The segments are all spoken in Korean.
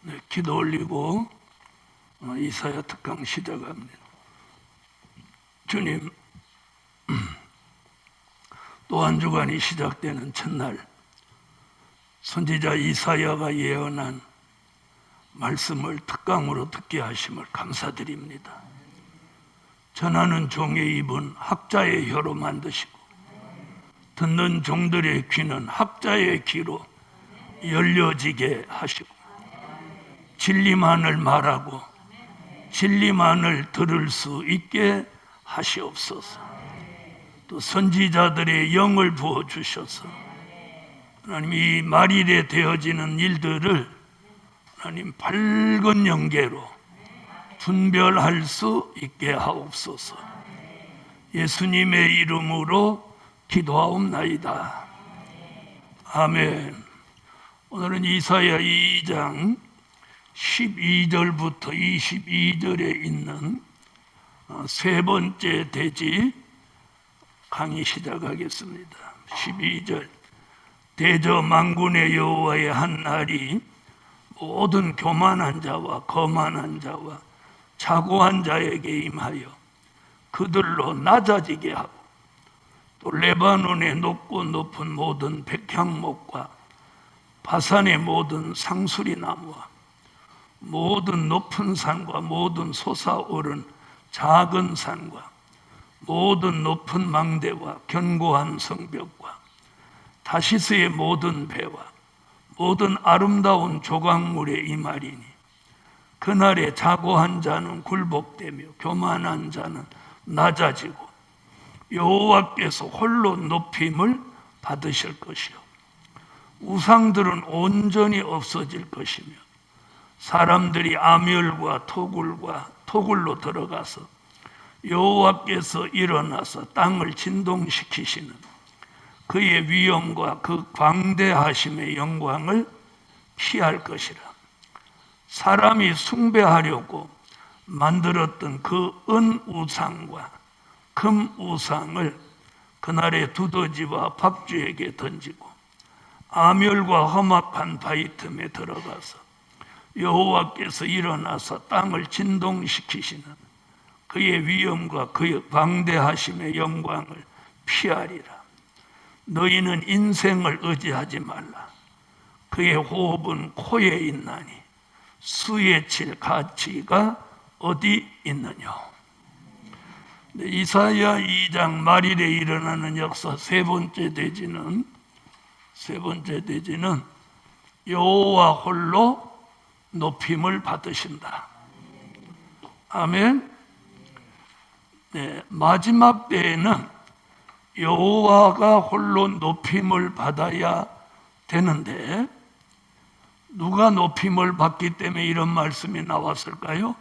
네, 기도 올리고 이사야 특강 시작합니다. 주님, 또 한 주간이 시작되는 첫날, 선지자 이사야가 예언한 말씀을 특강으로 듣게 하심을 감사드립니다. 전하는 종의 입은 학자의 혀로 만드시고 듣는 종들의 귀는 학자의 귀로 열려지게 하시고 진리만을 말하고 진리만을 들을 수 있게 하시옵소서. 또 선지자들의 영을 부어주셔서 하나님 이 말일에 되어지는 일들을 하나님 밝은 영계로 분별할 수 있게 하옵소서. 예수님의 이름으로 기도하옵나이다. 아멘. 오늘은 이사야 2장 12절부터 22절에 있는 세 번째 대지 강의 시작하겠습니다. 12절, 대저 만군의 여호와의 한 날이 모든 교만한 자와 거만한 자와 자고한 자에게 임하여 그들로 낮아지게 하고 또 레바논의 높고 높은 모든 백향목과 바산의 모든 상수리 나무와 모든 높은 산과 모든 솟아오른 작은 산과 모든 높은 망대와 견고한 성벽과 다시스의 모든 배와 모든 아름다운 조각물에 임하리니 그날에 자고한 자는 굴복되며 교만한 자는 낮아지고 여호와께서 홀로 높임을 받으실 것이요 우상들은 온전히 없어질 것이며 사람들이 아멸과 토굴로 들어가서 여호와께서 일어나서 땅을 진동시키시는 그의 위엄과 그 광대하심의 영광을 피할 것이라. 사람이 숭배하려고 만들었던 그 은우상과 금우상을 그날의 두더지와 박쥐에게 던지고 아멸과 험악한 바위 틈에 들어가서 여호와께서 일어나서 땅을 진동시키시는 그의 위엄과 그의 광대하심의 영광을 피하리라. 너희는 인생을 의지하지 말라. 그의 호흡은 코에 있나니 수에 칠 가치가 어디 있느냐. 이사야 2장 말일에 일어나는 역사 세 번째 대지는 여호와 홀로 높임을 받으신다. 아멘. 네, 마지막 때에는 여호와가 홀로 높임을 받아야 되는데 누가 높임을 받기 때문에 이런 말씀이 나왔을까요?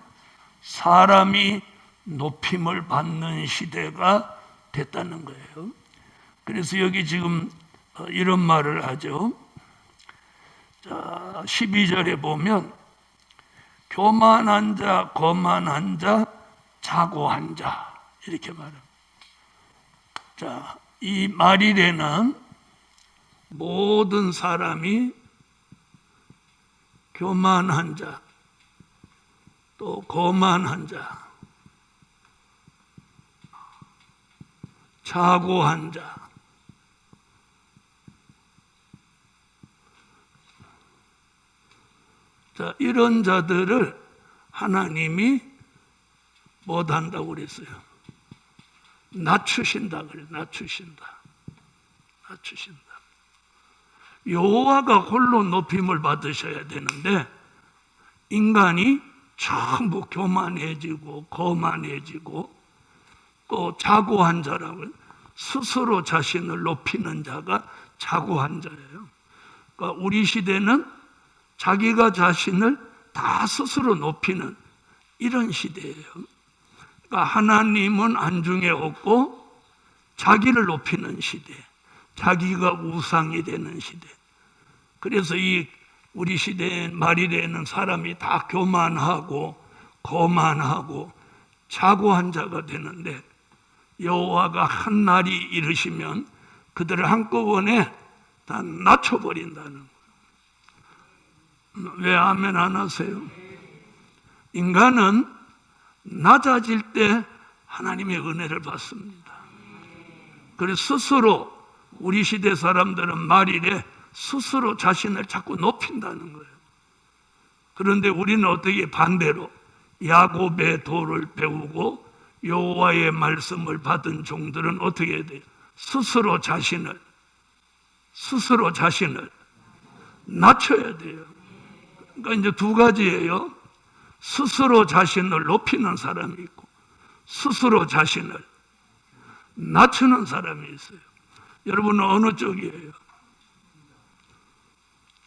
사람이 높임을 받는 시대가 됐다는 거예요. 그래서 여기 지금 이런 말을 하죠. 자, 12절에 보면 교만한 자, 거만한 자, 자고한 자 이렇게 말합니다. 자, 이 말일에는 모든 사람이 교만한 자, 또 거만한 자, 자고한 자, 자, 이런 자들을 하나님이 못한다고 그랬어요. 낮추신다 그래. 낮추신다. 여호와가 홀로 높임을 받으셔야 되는데 인간이 전부 교만해지고 거만해지고 또 자고한 자라고 스스로 자신을 높이는 자가 자고한 자예요. 그러니까 우리 시대는 자기가 자신을 다 스스로 높이는 이런 시대예요. 그러니까 하나님은 안중에 없고 자기를 높이는 시대, 자기가 우상이 되는 시대. 그래서 이 우리 시대의 말일에는 사람이 다 교만하고 거만하고 자고한 자가 되는데 여호와가 한 날이 이르시면 그들을 한꺼번에 다 낮춰버린다는 거예요. 왜 아멘 안 하세요? 인간은 낮아질 때 하나님의 은혜를 받습니다. 그래서 스스로, 우리 시대 사람들은 말이래 스스로 자신을 자꾸 높인다는 거예요. 그런데 우리는 어떻게 반대로 야곱의 도를 배우고 여호와의 말씀을 받은 종들은 어떻게 해야 돼요? 스스로 자신을 낮춰야 돼요. 그러니까 이제 두 가지예요. 스스로 자신을 높이는 사람이 있고 스스로 자신을 낮추는 사람이 있어요. 여러분은 어느 쪽이에요?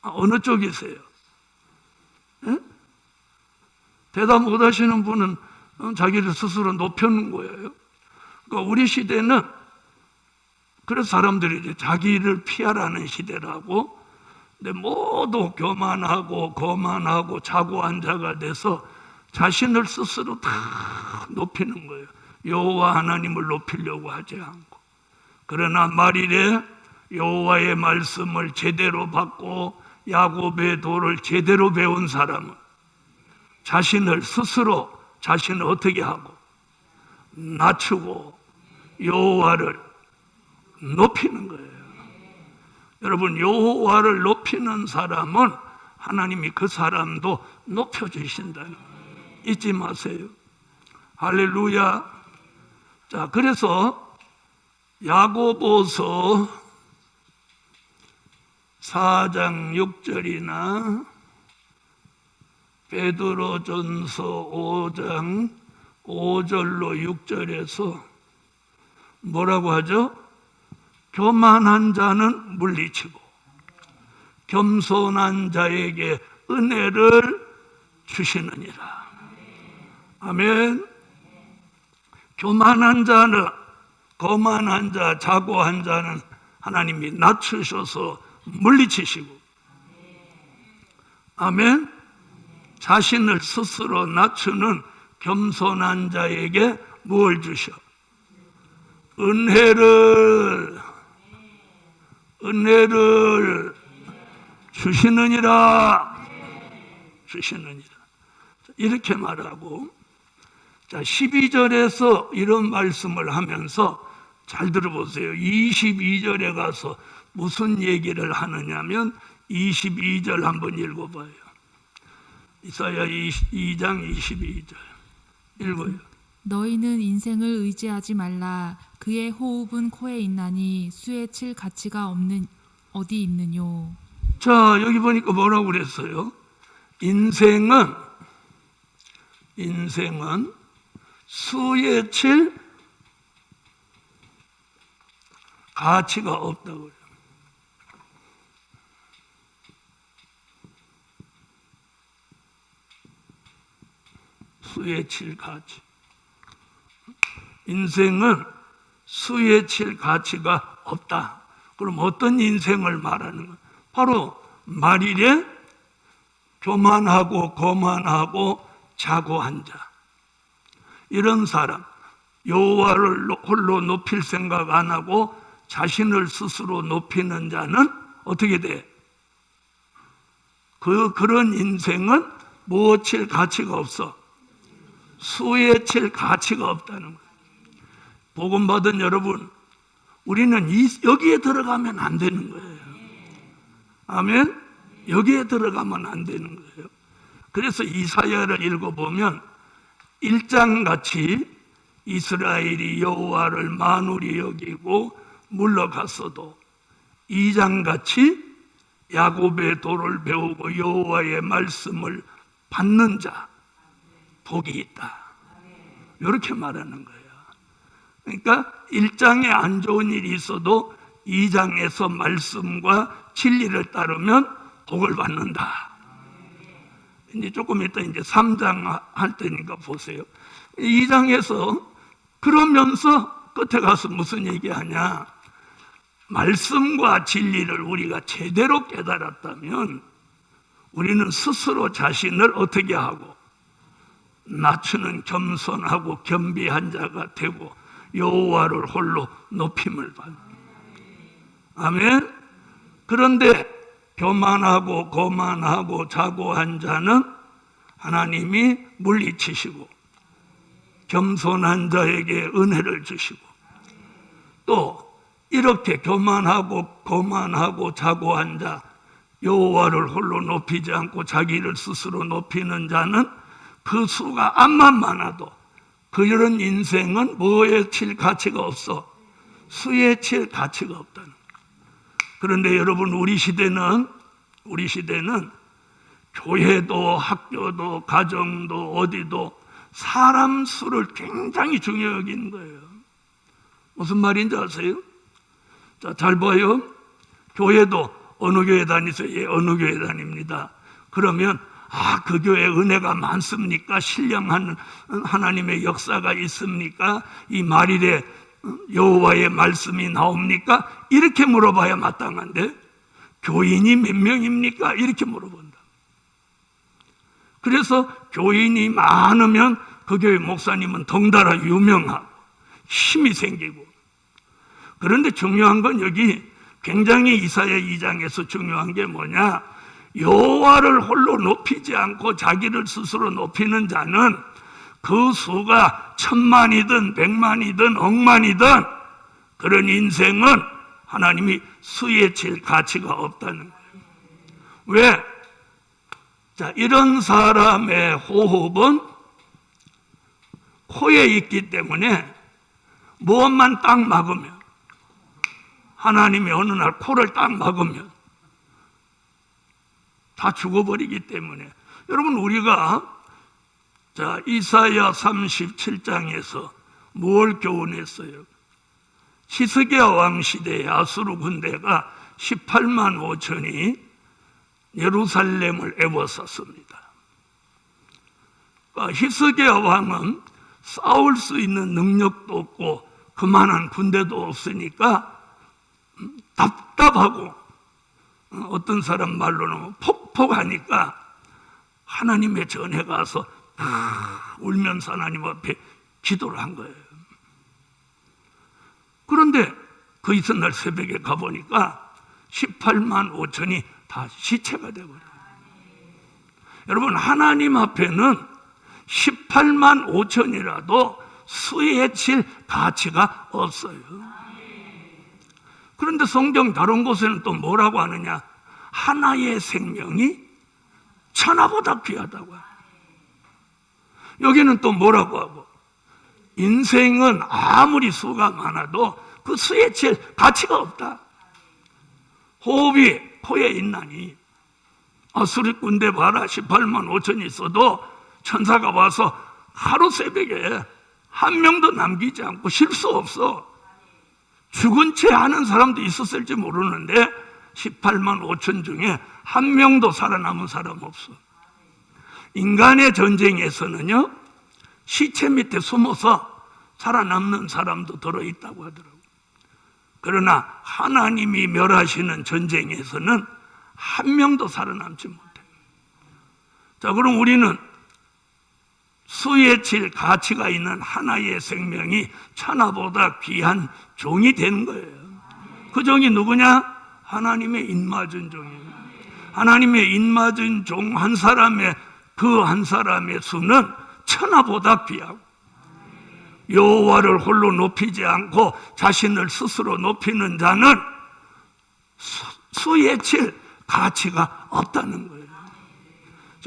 어느 쪽이세요? 예? 대답 못 하시는 분은 자기를 스스로 높여놓은 거예요. 그러니까 우리 시대는 그래서 사람들이 이제 자기를 피하라는 시대라고, 근데 모두 교만하고 거만하고 자고한자가 돼서 자신을 스스로 다 높이는 거예요. 여호와 하나님을 높이려고 하지 않고. 그러나 말이래 여호와의 말씀을 제대로 받고 야곱의 도를 제대로 배운 사람은 자신을 어떻게 하고 낮추고 여호와를 높이는 거예요. 여러분, 여호와를 높이는 사람은 하나님이 그 사람도 높여주신다는 거 잊지 마세요. 할렐루야. 자, 그래서 야고보서 4장 6절이나 베드로전서 5장 5절로 6절에서 뭐라고 하죠? 교만한 자는 물리치고 겸손한 자에게 은혜를 주시느니라. 아멘. 교만한 자는, 거만한 자, 자고한 자는 하나님이 낮추셔서 물리치시고, 아멘. 자신을 스스로 낮추는 겸손한 자에게 무엇을 주셔? 은혜를 주시느니라. 이렇게 말하고, 자, 12절에서 이런 말씀을 하면서 잘 들어보세요. 22절에 가서 무슨 얘기를 하느냐면 22절 한번 읽어봐요. 이사야 2장 22절 읽어요. 너희는 인생을 의지하지 말라. 그의 호흡은 코에 있나니 수에 칠 가치가 어디 있느뇨. 자, 여기 보니까 뭐라고 그랬어요? 인생은 수에 칠 가치가 없다고요. 수에 칠 가치. 인생은 수에 칠 가치가 없다. 그럼 어떤 인생을 말하는 거야? 바로 말일에 교만하고 거만하고 자고한 자, 이런 사람, 여호와를 홀로 높일 생각 안 하고 자신을 스스로 높이는 자는 어떻게 돼? 그런 인생은 무엇 칠 가치가 없어? 수에 칠 가치가 없다는 거예요. 복음 받은 여러분, 우리는 여기에 들어가면 안 되는 거예요. 아멘? 여기에 들어가면 안 되는 거예요. 그래서 이사야를 읽어보면 1장같이 이스라엘이 여호와를 만울히 여기고 물러갔어도 2장같이 야곱의 도를 배우고 여호와의 말씀을 받는 자 복이 있다. 이렇게 말하는 거예요. 그러니까 1장에 안 좋은 일이 있어도 2장에서 말씀과 진리를 따르면 복을 받는다. 이제 조금 이따 이제 3장 할 때니까 보세요. 2장에서 그러면서 끝에 가서 무슨 얘기하냐? 말씀과 진리를 우리가 제대로 깨달았다면 우리는 스스로 자신을 어떻게 하고 낮추는 겸손하고 겸비한 자가 되고 여호와를 홀로 높임을 받는. 아멘. 그런데 교만하고 거만하고 자고한 자는 하나님이 물리치시고 겸손한 자에게 은혜를 주시고, 또 이렇게 교만하고 거만하고 자고한 자, 여호와를 홀로 높이지 않고 자기를 스스로 높이는 자는 그 수가 암만 많아도 그런 인생은 뭐에 칠 가치가 없어. 수에 칠 가치가 없다는 거예요. 그런데 여러분, 우리 시대는 교회도 학교도 가정도 어디도 사람 수를 굉장히 중요히 여기는 거예요. 무슨 말인지 아세요? 자, 잘 봐요. 교회도 어느 교회 다니세요? 예, 어느 교회 다닙니다. 그러면 그 교회에 은혜가 많습니까? 신령한 하나님의 역사가 있습니까? 이 말일에 여호와의 말씀이 나옵니까? 이렇게 물어봐야 마땅한데, 교인이 몇 명입니까? 이렇게 물어본다. 그래서 교인이 많으면 그 교회 목사님은 덩달아 유명하고 힘이 생기고, 그런데 중요한 건 여기 굉장히 이사야 2장에서 중요한 게 뭐냐? 여호와를 홀로 높이지 않고 자기를 스스로 높이는 자는 그 수가 1000만이든 100만이든 억만이든 그런 인생은 하나님이 수에 칠 가치가 없다는 거예요. 왜? 자, 이런 사람의 호흡은 코에 있기 때문에 무엇만 딱 막으면, 하나님이 어느 날 코를 딱 막으면 다 죽어버리기 때문에, 여러분, 우리가 자, 이사야 37장에서 뭘 교훈했어요? 히스기야 왕 시대에 아수르 군대가 18만 5천이 예루살렘을 에워쌌습니다. 그러니까 히스기야 왕은 싸울 수 있는 능력도 없고 그만한 군대도 없으니까 답답하고, 어떤 사람 말로는 폭폭하니까 하나님의 전에 가서 울면서 하나님 앞에 기도를 한 거예요. 그런데 그 이튿날 새벽에 가보니까 18만 5천이 다 시체가 되어버려요. 여러분, 하나님 앞에는 18만 5천이라도 수에 칠 가치가 없어요. 그런데 성경 다른 곳에는 또 뭐라고 하느냐? 하나의 생명이 천하보다 귀하다고 해요. 여기는 또 뭐라고 하고? 인생은 아무리 수가 많아도 그 수에 칠 가치가 없다. 호흡이 코에 있나니, 아수르 군대 봐라, 18만 5천이 있어도 천사가 와서 하루 새벽에 한 명도 남기지 않고 쉴 수 없어. 죽은 채 하는 사람도 있었을지 모르는데 18만 5천 중에 한 명도 살아남은 사람 없어. 인간의 전쟁에서는요, 시체 밑에 숨어서 살아남는 사람도 들어있다고 하더라고요. 그러나 하나님이 멸하시는 전쟁에서는 한 명도 살아남지 못해요. 자, 그럼 우리는 수에 칠 가치가 있는 하나의 생명이 천하보다 귀한 종이 되는 거예요. 그 종이 누구냐? 하나님의 인맞은 종이에요. 하나님의 인맞은 종 한 사람의, 그 한 사람의 수는 천하보다 귀하고, 여호와를 홀로 높이지 않고 자신을 스스로 높이는 자는 수에 칠 가치가 없다는 거예요.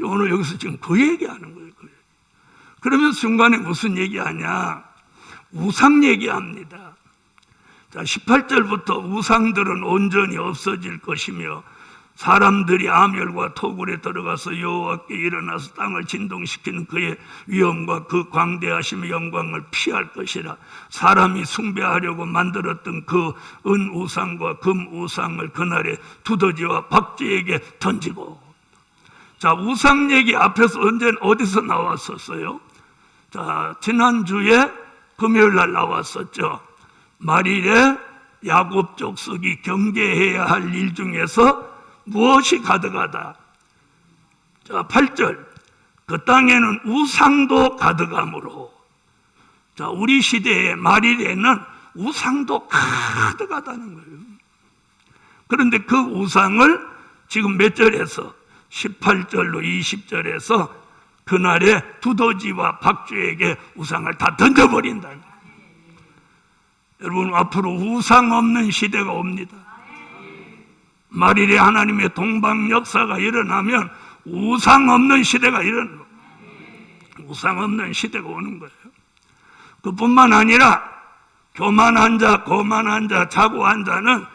오늘 여기서 지금 그 얘기하는 거예요. 그 얘기. 그러면서 중간에 무슨 얘기하냐? 우상 얘기합니다. 자, 18절부터 우상들은 온전히 없어질 것이며 사람들이 아멸과 토굴에 들어가서 여호와께 일어나서 땅을 진동시키는 그의 위엄과 그 광대하심의 영광을 피할 것이라. 사람이 숭배하려고 만들었던 그 은우상과 금우상을 그날에 두더지와 박쥐에게 던지고. 자, 우상 얘기 앞에서 어디서 나왔었어요? 자, 지난주에 금요일 날 나왔었죠. 말일에 야곱 족속이 경계해야 할 일 중에서 무엇이 가득하다? 자, 8절. 그 땅에는 우상도 가득하므로. 자, 우리 시대의 말일에는 우상도 가득하다는 거예요. 그런데 그 우상을 지금 몇 절에서 18절로 20절에서 그날에 두더지와 박쥐에게 우상을 다 던져버린다. 여러분, 앞으로 우상 없는 시대가 옵니다. 말일에 하나님의 동방 역사가 일어나면 우상 없는 시대가 우상 없는 시대가 오는 거예요. 그뿐만 아니라 교만한 자, 거만한 자, 자고한 자는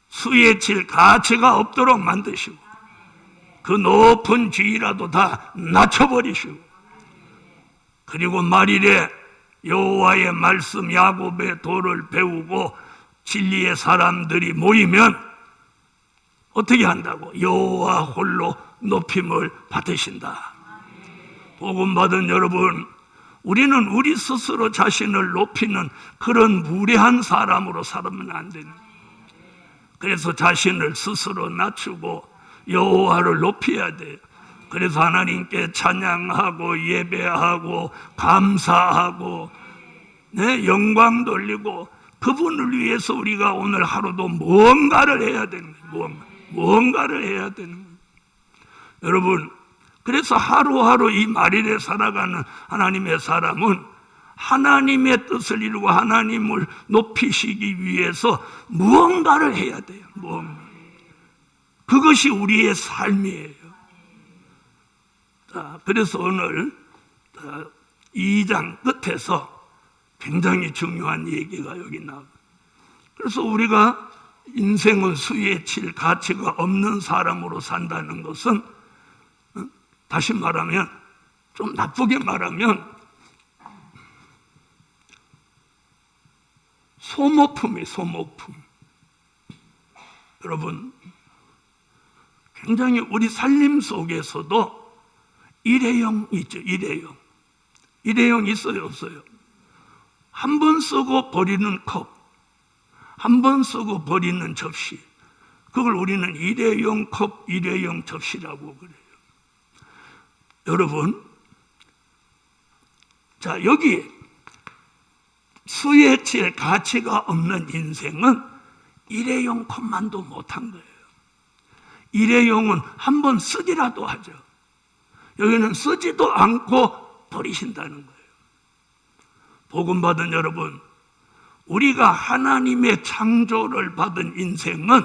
수에 칠 가치가 없도록 만드시고 그 높은 지위라도 다 낮춰버리시고, 그리고 말일에 여호와의 말씀 야곱의 도를 배우고 진리의 사람들이 모이면 어떻게 한다고? 여호와 홀로 높임을 받으신다. 복음 받은 여러분, 우리는 우리 스스로 자신을 높이는 그런 무례한 사람으로 살면 안 되는 거예요. 그래서 자신을 스스로 낮추고 여호와를 높여야 돼요. 그래서 하나님께 찬양하고 예배하고 감사하고 영광 돌리고 그분을 위해서 우리가 오늘 하루도 무언가를 해야 되는 거예요. 무언가를 해야 되는 거예요. 여러분, 그래서 하루하루 이 말일에 살아가는 하나님의 사람은 하나님의 뜻을 이루고 하나님을 높이시기 위해서 무언가를 해야 돼요. 무언가. 그것이 우리의 삶이에요. 자, 그래서 오늘 2장 끝에서 굉장히 중요한 얘기가 여기 나와요. 그래서 우리가 인생은 수에 칠 가치가 없는 사람으로 산다는 것은, 다시 말하면, 좀 나쁘게 말하면 소모품이에요. 소모품. 여러분, 굉장히 우리 살림 속에서도 일회용 있죠. 일회용 있어요, 없어요? 한 번 쓰고 버리는 컵, 한 번 쓰고 버리는 접시, 그걸 우리는 일회용 컵, 일회용 접시라고 그래요. 여러분, 자, 여기 수에 칠 가치가 없는 인생은 일회용 컵만도 못한 거예요. 일회용은 한 번 쓰기라도 하죠. 여기는 쓰지도 않고 버리신다는 거예요. 복음 받은 여러분, 우리가 하나님의 창조를 받은 인생은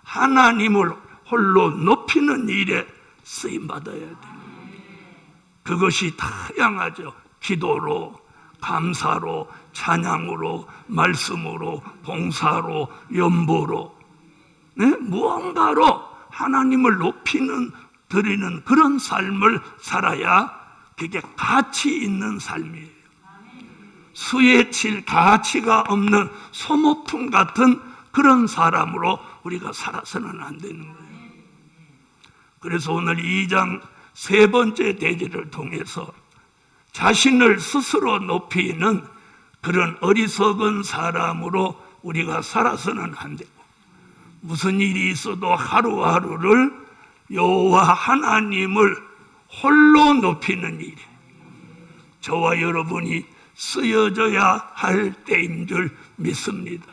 하나님을 홀로 높이는 일에 쓰임 받아야 돼요. 그것이 다양하죠. 기도로, 감사로, 찬양으로, 말씀으로, 봉사로, 연보로, 무언가로 하나님을 높이는, 드리는 그런 삶을 살아야 그게 가치 있는 삶이에요. 수에 칠 가치가 없는 소모품 같은 그런 사람으로 우리가 살아서는 안 되는 거예요. 그래서 오늘 2장 세 번째 대지를 통해서 자신을 스스로 높이는 그런 어리석은 사람으로 우리가 살아서는 안 되고, 무슨 일이 있어도 하루하루를 여호와 하나님을 홀로 높이는 일, 저와 여러분이 쓰여져야 할 때인 줄 믿습니다.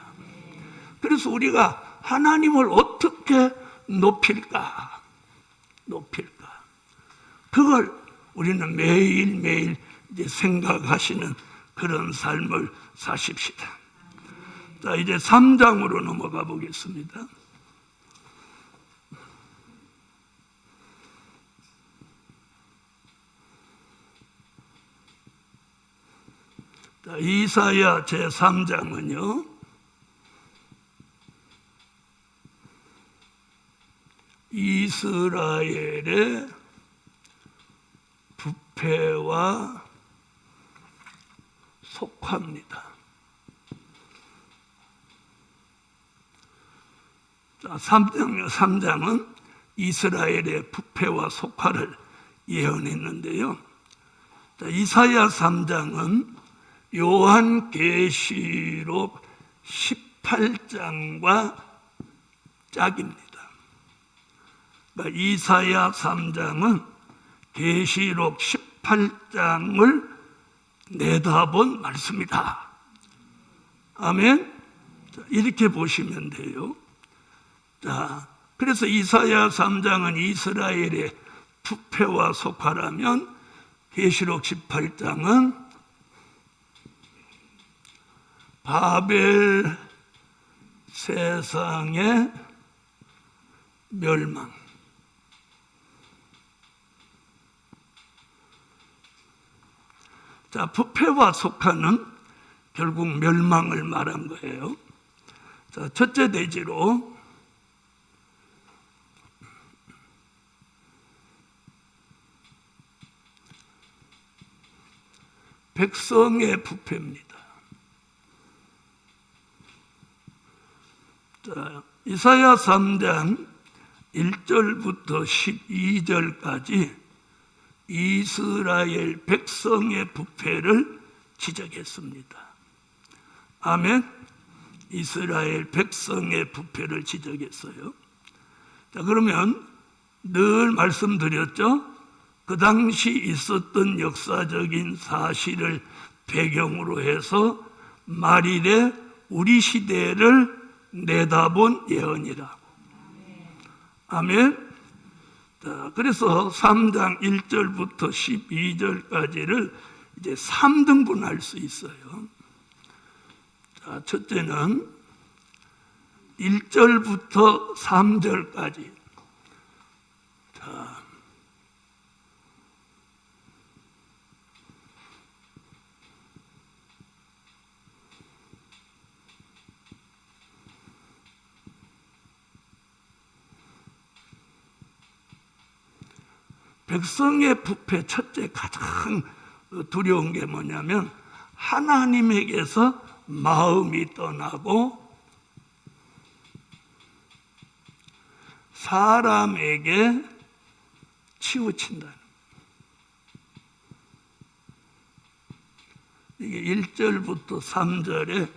그래서 우리가 하나님을 어떻게 높일까? 그걸 우리는 매일매일 이제 생각하시는 그런 삶을 사십시다. 자, 이제 3장으로 넘어가 보겠습니다. 자, 이사야 제3장은요, 이스라엘의 부패와 속화입니다. 자, 3장은 이스라엘의 부패와 속화를 예언했는데요. 자, 이사야 3장은 요한계시록 18장과 짝입니다. 그러니까 이사야 3장은 계시록 18장을 내다본 말씀이다. 아멘. 자, 이렇게 보시면 돼요. 자, 그래서 이사야 3장은 이스라엘의 부패와 속하라면 계시록 18장은 바벨 세상의 멸망. 자, 부패와 속하는 결국 멸망을 말한 거예요. 자, 첫째 대지로 백성의 부패입니다. 자, 이사야 3장 1절부터 12절까지 이스라엘 백성의 부패를 지적했습니다. 아멘. 이스라엘 백성의 부패를 지적했어요. 자, 그러면 늘 말씀드렸죠. 그 당시 있었던 역사적인 사실을 배경으로 해서 말일에 우리 시대를 내다본 예언이라고. 아멘. 자, 그래서 3장 1절부터 12절까지를 이제 3등분할 수 있어요. 자, 첫째는 1절부터 3절까지. 자, 백성의 부패 첫째 가장 두려운 게 뭐냐면 하나님에게서 마음이 떠나고 사람에게 치우친다는. 이게 1절부터 3절에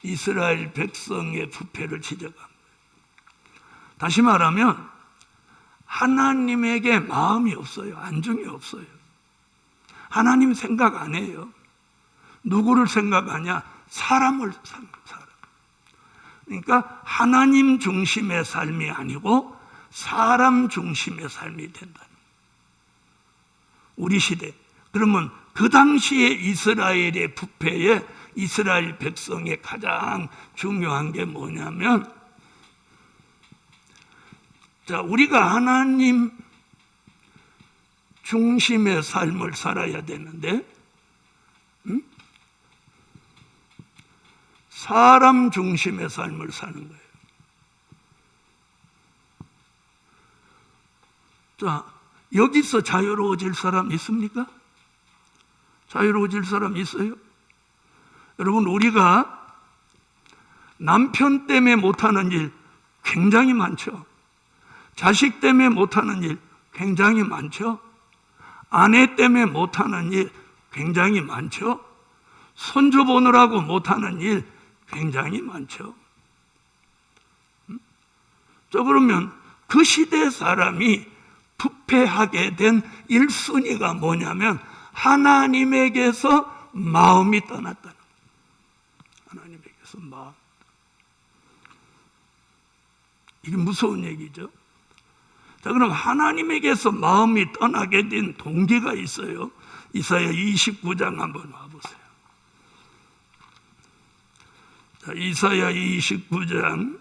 이스라엘 백성의 부패를 지적한 거예요. 다시 말하면 하나님에게 마음이 없어요. 안중이 없어요. 하나님 생각 안 해요. 누구를 생각하냐? 사람을 생각해요. 그러니까 하나님 중심의 삶이 아니고 사람 중심의 삶이 된다. 우리 시대. 그러면 그 당시에 이스라엘의 부패에 이스라엘 백성의 가장 중요한 게 뭐냐면, 자, 우리가 하나님 중심의 삶을 살아야 되는데, 사람 중심의 삶을 사는 거예요. 자, 여기서 자유로워질 사람 있습니까? 자유로워질 사람 있어요? 여러분, 우리가 남편 때문에 못하는 일 굉장히 많죠. 자식 때문에 못하는 일 굉장히 많죠. 아내 때문에 못하는 일 굉장히 많죠. 손주 보느라고 못하는 일 굉장히 많죠. 자, 그러면 그 시대 사람이 부패하게 된 1순위가 뭐냐면 하나님에게서 마음이 떠났다는. 하나님에게서 마음. 이게 무서운 얘기죠. 자, 그럼 하나님에게서 마음이 떠나게 된 동기가 있어요. 이사야 29장 한번 와보세요. 자, 이사야 29장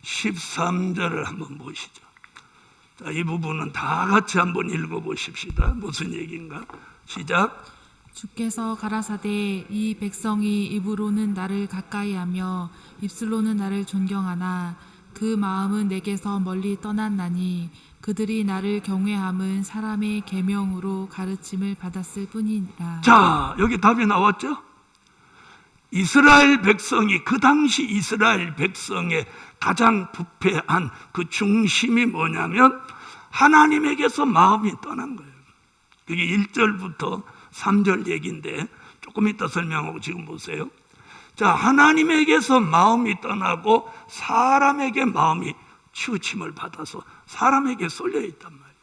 13절을 한번 보시죠. 자, 이 부분은 다 같이 한번 읽어보십시다. 무슨 얘기인가? 시작. 주께서 가라사대 이 백성이 입으로는 나를 가까이하며 입술로는 나를 존경하나 그 마음은 내게서 멀리 떠났나니 그들이 나를 경외함은 사람의 계명으로 가르침을 받았을 뿐이니라. 자, 여기 답이 나왔죠? 이스라엘 백성이, 그 당시 이스라엘 백성의 가장 부패한 그 중심이 뭐냐면 하나님에게서 마음이 떠난 거예요. 그게 1절부터 3절 얘기인데 조금 이따 설명하고 지금 보세요. 자, 하나님에게서 마음이 떠나고 사람에게 마음이 치우침을 받아서 사람에게 쏠려 있단 말이에요.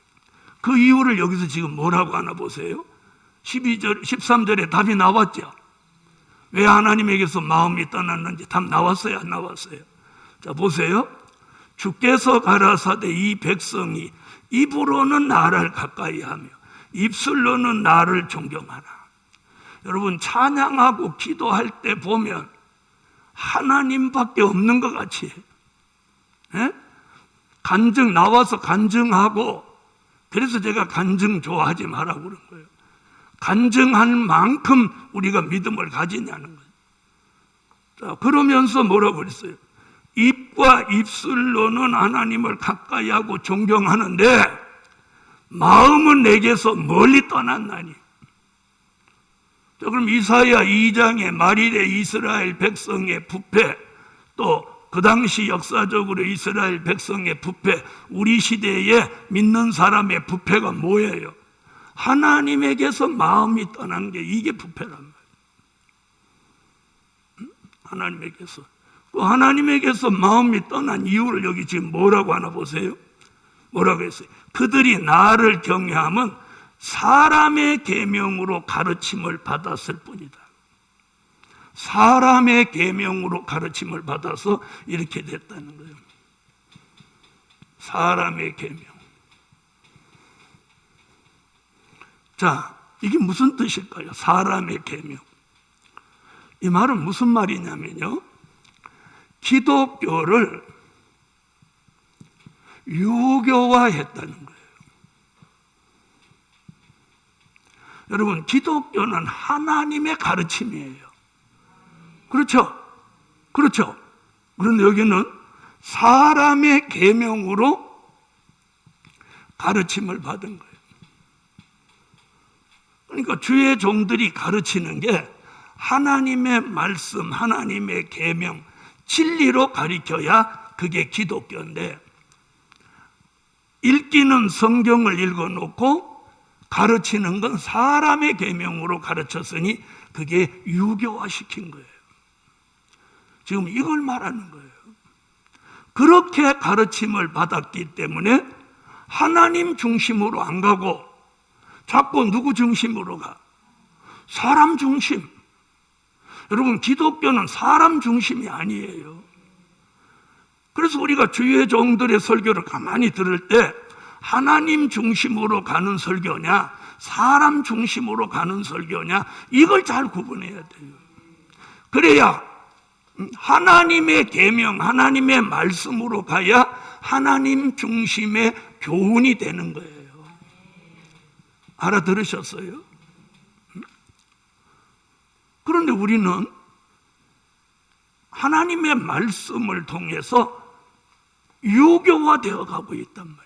그 이유를 여기서 지금 뭐라고 하나 보세요. 13절에 답이 나왔죠. 왜 하나님에게서 마음이 떠났는지 답 나왔어요, 안 나왔어요? 자, 보세요. 주께서 가라사대 이 백성이 입으로는 나를 가까이 하며 입술로는 나를 존경하나. 여러분, 찬양하고 기도할 때 보면 하나님밖에 없는 것 같이, 예? 나와서 간증하고, 그래서 제가 간증 좋아하지 말라고 그런 거예요. 간증할 만큼 우리가 믿음을 가지냐는 거예요. 자, 그러면서 뭐라고 그랬어요? 입과 입술로는 하나님을 가까이 하고 존경하는데 마음은 내게서 멀리 떠났나니. 자, 그럼 이사야 2장의 말일의 이스라엘 백성의 부패, 또 그 당시 역사적으로 이스라엘 백성의 부패, 우리 시대에 믿는 사람의 부패가 뭐예요? 하나님에게서 마음이 떠난 게 이게 부패란 말이에요. 하나님에게서. 하나님에게서 마음이 떠난 이유를 여기 지금 뭐라고 하나 보세요. 뭐라고 했어요? 그들이 나를 경외함은 사람의 계명으로 가르침을 받았을 뿐이다. 사람의 계명으로 가르침을 받아서 이렇게 됐다는 거예요. 사람의 계명. 자, 이게 무슨 뜻일까요? 사람의 계명. 이 말은 무슨 말이냐면요, 기독교를 유교화했다는 거예요. 여러분, 기독교는 하나님의 가르침이에요. 그렇죠? 그렇죠? 그런데 여기는 사람의 계명으로 가르침을 받은 거예요. 그러니까 주의 종들이 가르치는 게 하나님의 말씀, 하나님의 계명, 진리로 가르쳐야 그게 기독교인데, 읽기는 성경을 읽어놓고 가르치는 건 사람의 계명으로 가르쳤으니 그게 유교화시킨 거예요. 지금 이걸 말하는 거예요. 그렇게 가르침을 받았기 때문에 하나님 중심으로 안 가고 자꾸 누구 중심으로 가? 사람 중심. 여러분, 기독교는 사람 중심이 아니에요. 그래서 우리가 주의 종들의 설교를 가만히 들을 때 하나님 중심으로 가는 설교냐, 사람 중심으로 가는 설교냐, 이걸 잘 구분해야 돼요. 그래야 하나님의 계명, 하나님의 말씀으로 가야 하나님 중심의 교훈이 되는 거예요. 알아들으셨어요? 그런데 우리는 하나님의 말씀을 통해서 유교화되어 가고 있단 말이에요.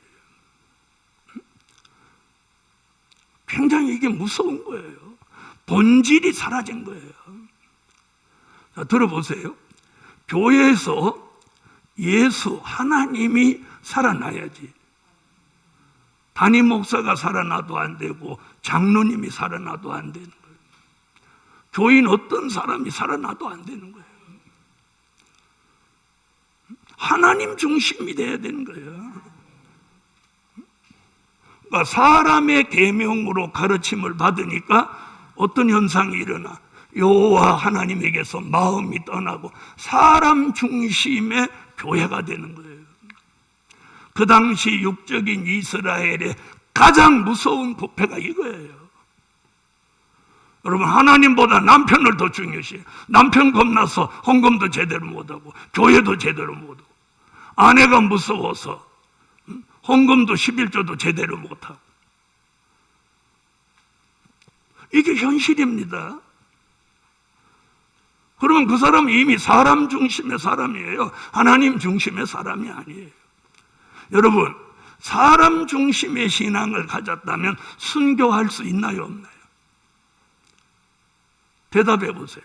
굉장히 이게 무서운 거예요. 본질이 사라진 거예요. 자, 들어보세요. 교회에서 예수, 하나님이 살아나야지. 담임 목사가 살아나도 안 되고 장로님이 살아나도 안 되는 거예요. 교인 어떤 사람이 살아나도 안 되는 거예요. 하나님 중심이 돼야 되는 거예요. 그러니까 사람의 계명으로 가르침을 받으니까 어떤 현상이 일어나? 여호와 하나님에게서 마음이 떠나고 사람 중심의 교회가 되는 거예요. 그 당시 육적인 이스라엘의 가장 무서운 부패가 이거예요. 여러분, 하나님보다 남편을 더 중요시해요. 남편 겁나서 헌금도 제대로 못하고 교회도 제대로 못하고, 아내가 무서워서 헌금도 11조도 제대로 못하고. 이게 현실입니다. 그러면 그 사람은 이미 사람 중심의 사람이에요. 하나님 중심의 사람이 아니에요. 여러분, 사람 중심의 신앙을 가졌다면 순교할 수 있나요, 없나요? 대답해 보세요.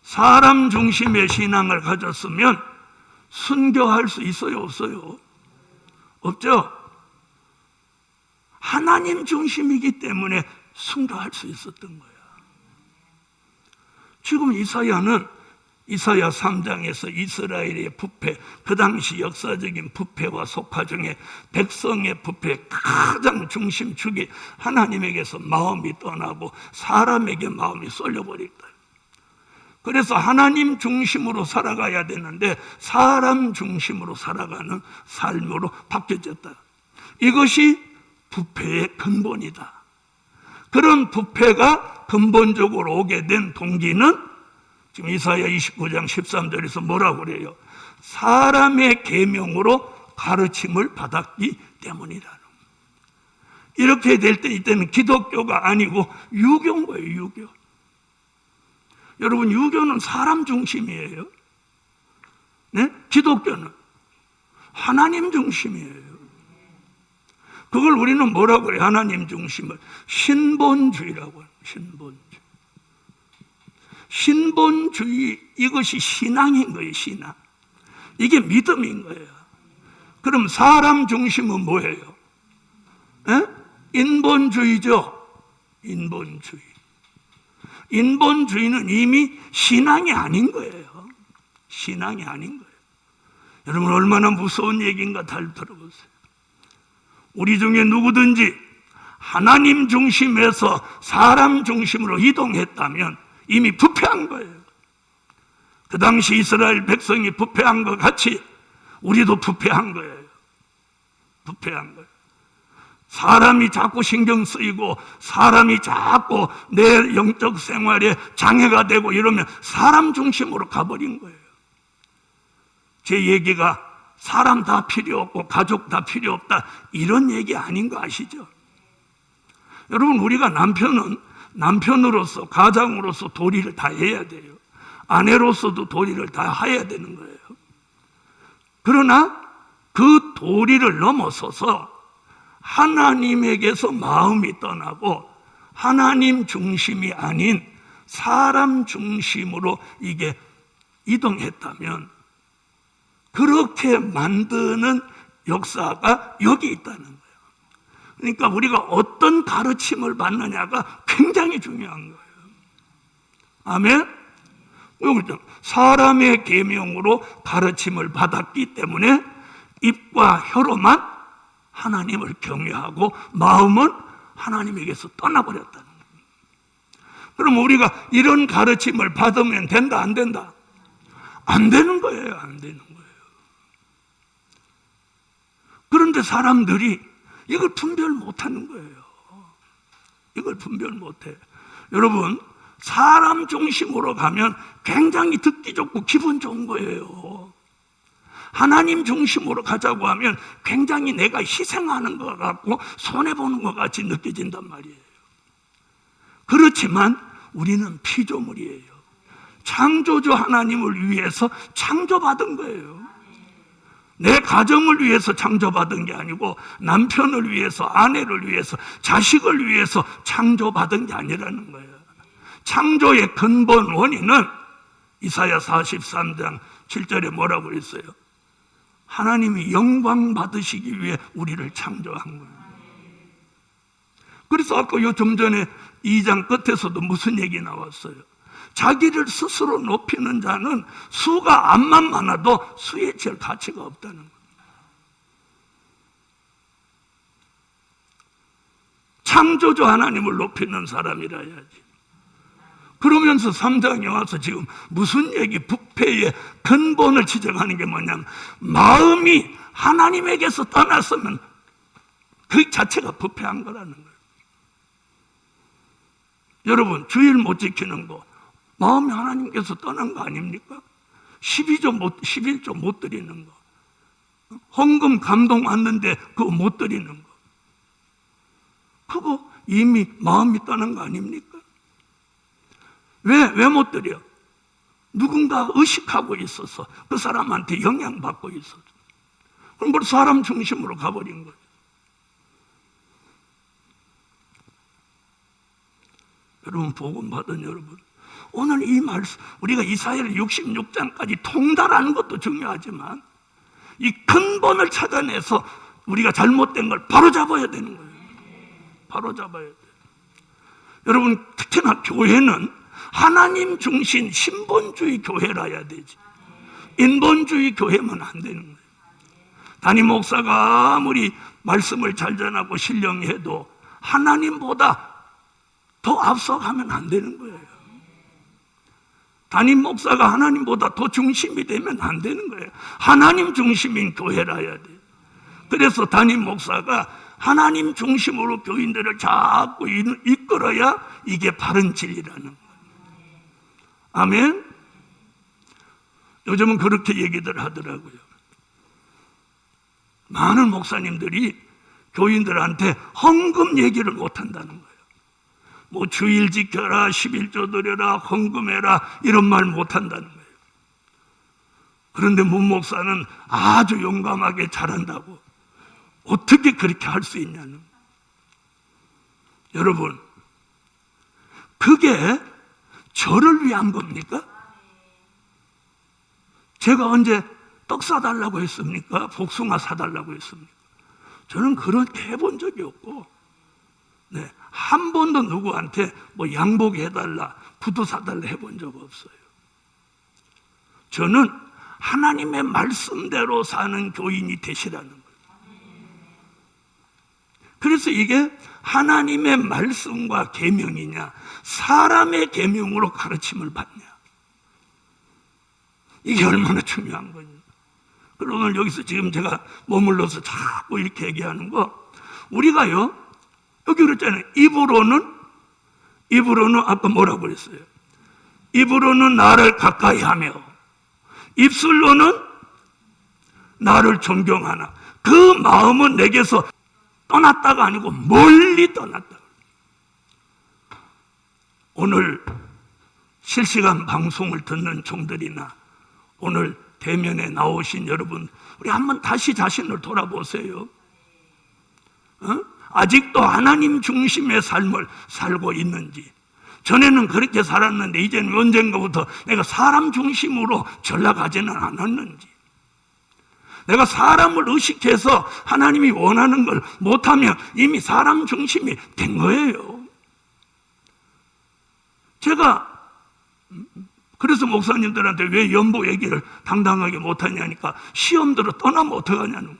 사람 중심의 신앙을 가졌으면 순교할 수 있어요, 없어요? 없죠? 하나님 중심이기 때문에 순교할 수 있었던 거야. 지금 이사야는 이사야 3장에서 이스라엘의 부패, 그 당시 역사적인 부패와 속화 중에 백성의 부패 가장 중심축이 하나님에게서 마음이 떠나고 사람에게 마음이 쏠려버렸다. 그래서 하나님 중심으로 살아가야 되는데 사람 중심으로 살아가는 삶으로 바뀌어졌다. 이것이 부패의 근본이다. 그런 부패가 근본적으로 오게 된 동기는 지금 이사야 29장 13절에서 뭐라고 그래요? 사람의 계명으로 가르침을 받았기 때문이라는 거예요. 이렇게 될 때 이때는 기독교가 아니고 유교인 거예요. 유교. 여러분, 유교는 사람 중심이에요. 네? 기독교는 하나님 중심이에요. 그걸 우리는 뭐라고 그래요? 하나님 중심을 신본주의라고 해요. 신본주의. 신본주의, 이것이 신앙인 거예요. 신앙. 이게 믿음인 거예요. 그럼 사람 중심은 뭐예요? 에? 인본주의죠. 인본주의. 인본주의는 이미 신앙이 아닌 거예요. 신앙이 아닌 거예요. 여러분, 얼마나 무서운 얘기인가 잘 들어보세요. 우리 중에 누구든지 하나님 중심에서 사람 중심으로 이동했다면 이미 부패한 거예요. 그 당시 이스라엘 백성이 부패한 것 같이 우리도 부패한 거예요. 부패한 거예요. 사람이 자꾸 신경 쓰이고 사람이 자꾸 내 영적 생활에 장애가 되고 이러면 사람 중심으로 가버린 거예요. 제 얘기가 사람 다 필요 없고 가족 다 필요 없다 이런 얘기 아닌 거 아시죠? 여러분, 우리가 남편으로서 가장으로서 도리를 다 해야 돼요. 아내로서도 도리를 다 해야 되는 거예요. 그러나 그 도리를 넘어서서 하나님에게서 마음이 떠나고 하나님 중심이 아닌 사람 중심으로 이게 이동했다면 그렇게 만드는 역사가 여기 있다는 거예요. 그러니까 우리가 어떤 가르침을 받느냐가 굉장히 중요한 거예요. 아멘? 사람의 계명으로 가르침을 받았기 때문에 입과 혀로만 하나님을 경외하고 마음은 하나님에게서 떠나버렸다는 거예요. 그럼 우리가 이런 가르침을 받으면 된다, 안 된다? 안 되는 거예요. 안 되는 거예요. 그런데 사람들이 이걸 분별 못하는 거예요. 이걸 분별 못해. 여러분, 사람 중심으로 가면 굉장히 듣기 좋고 기분 좋은 거예요. 하나님 중심으로 가자고 하면 굉장히 내가 희생하는 것 같고 손해보는 것 같이 느껴진단 말이에요. 그렇지만 우리는 피조물이에요. 창조주 하나님을 위해서 창조받은 거예요. 내 가정을 위해서 창조받은 게 아니고 남편을 위해서, 아내를 위해서, 자식을 위해서 창조받은 게 아니라는 거예요. 창조의 근본 원인은 이사야 43장 7절에 뭐라고 그랬어요? 하나님이 영광 받으시기 위해 우리를 창조한 거예요. 그래서 아까 좀 전에 2장 끝에서도 무슨 얘기 나왔어요? 자기를 스스로 높이는 자는 수가 암만 많아도 수에 질 가치가 없다는 거예요. 창조주 하나님을 높이는 사람이라 해야지. 그러면서 3장에 와서 지금 무슨 얘기, 부패의 근본을 지적하는 게 뭐냐면 마음이 하나님에게서 떠났으면 그 자체가 부패한 거라는 거예요. 여러분, 주일 못 지키는 거 마음이 하나님께서 떠난 거 아닙니까? 11조 못 드리는 거, 헌금 감동 왔는데 그거 못 드리는 거, 그거 이미 마음이 떠난 거 아닙니까? 왜 못 드려? 누군가 의식하고 있어서 그 사람한테 영향받고 있어서. 그럼 뭘 사람 중심으로 가버린 거예요. 여러분, 복음 받은 여러분, 오늘 이 말씀, 우리가 이사야 66장까지 통달하는 것도 중요하지만 이 근본을 찾아내서 우리가 잘못된 걸 바로 잡아야 되는 거예요. 바로 잡아야 돼요. 여러분, 특히나 교회는 하나님 중심 신본주의 교회라야 되지. 인본주의 교회면 안 되는 거예요. 담임 목사가 아무리 말씀을 잘 전하고 신령해도 하나님보다 더 앞서가면 안 되는 거예요. 담임 목사가 하나님보다 더 중심이 되면 안 되는 거예요. 하나님 중심인 교회라야 돼요. 그래서 담임 목사가 하나님 중심으로 교인들을 자꾸 이끌어야 이게 바른 진리라는 거예요. 아멘. 요즘은 그렇게 얘기들 하더라고요. 많은 목사님들이 교인들한테 헌금 얘기를 못 한다는 거예요. 뭐 주일 지켜라, 11조 드려라, 헌금해라 이런 말 못 한다는 거예요. 그런데 문 목사는 아주 용감하게 잘한다고. 어떻게 그렇게 할 수 있냐는 거예요. 여러분, 그게 저를 위한 겁니까? 제가 언제 떡 사달라고 했습니까? 복숭아 사달라고 했습니까? 저는 그렇게 해본 적이 없고, 네, 한 번도 누구한테 뭐 양복해달라, 구두 사달라 해본 적 없어요. 저는 하나님의 말씀대로 사는 교인이 되시라는 거예요. 그래서 이게 하나님의 말씀과 계명이냐, 사람의 계명으로 가르침을 받냐, 이게 얼마나 중요한 거예요. 그리고 오늘 여기서 지금 제가 머물러서 자꾸 이렇게 얘기하는 거, 우리가요, 여기 그랬잖아요. 입으로는 아까 뭐라고 그랬어요? 입으로는 나를 가까이 하며 입술로는 나를 존경하나 그 마음은 내게서 떠났다가 아니고 멀리 떠났다. 오늘 실시간 방송을 듣는 종들이나 오늘 대면에 나오신 여러분, 우리 한번 다시 자신을 돌아보세요. 아직도 하나님 중심의 삶을 살고 있는지, 전에는 그렇게 살았는데 이제는 언젠가부터 내가 사람 중심으로 전락하지는 않았는지, 내가 사람을 의식해서 하나님이 원하는 걸 못하면 이미 사람 중심이 된 거예요. 제가 그래서 목사님들한테 왜 연보 얘기를 당당하게 못하냐니까 시험 들어 떠나면 어떡하냐는 거예요.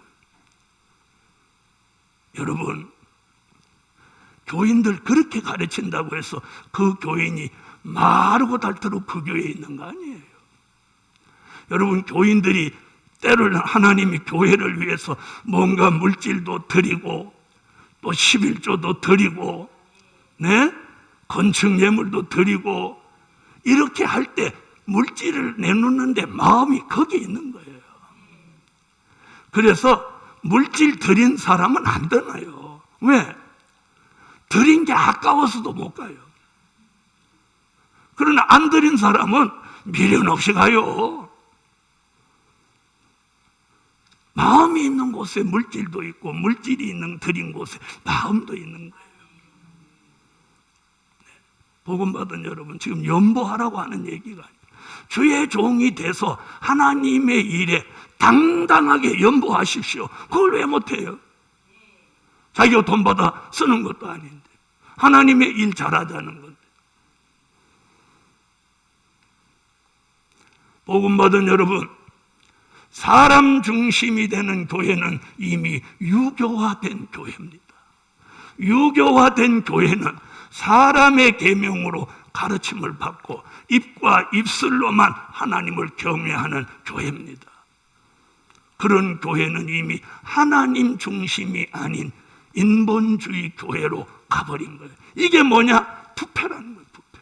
여러분, 교인들 그렇게 가르친다고 해서 그 교인이 마르고 닳도록 그 교회에 있는 거 아니에요. 여러분, 교인들이 때로는 하나님이 교회를 위해서 뭔가 물질도 드리고 또 11조도 드리고, 네? 건축 예물도 드리고 이렇게 할 때 물질을 내놓는데 마음이 거기 있는 거예요. 그래서 물질 드린 사람은 안 떠나요. 왜? 드린 게 아까워서도 못 가요. 그러나 안 드린 사람은 미련 없이 가요. 마음이 있는 곳에 물질도 있고 물질이 있는 드린 곳에 마음도 있는 거예요. 복음 받은 여러분, 지금 연보하라고 하는 얘기가 아니에요. 주의 종이 돼서 하나님의 일에 당당하게 연보하십시오. 그걸 왜 못해요? 자기가 돈 받아 쓰는 것도 아닌데 하나님의 일 잘하자는 건데. 복음 받은 여러분, 사람 중심이 되는 교회는 이미 유교화된 교회입니다. 유교화된 교회는 사람의 계명으로 가르침을 받고 입과 입술로만 하나님을 경외하는 교회입니다. 그런 교회는 이미 하나님 중심이 아닌 인본주의 교회로 가버린 거예요. 이게 뭐냐? 부패라는 거예요. 부패.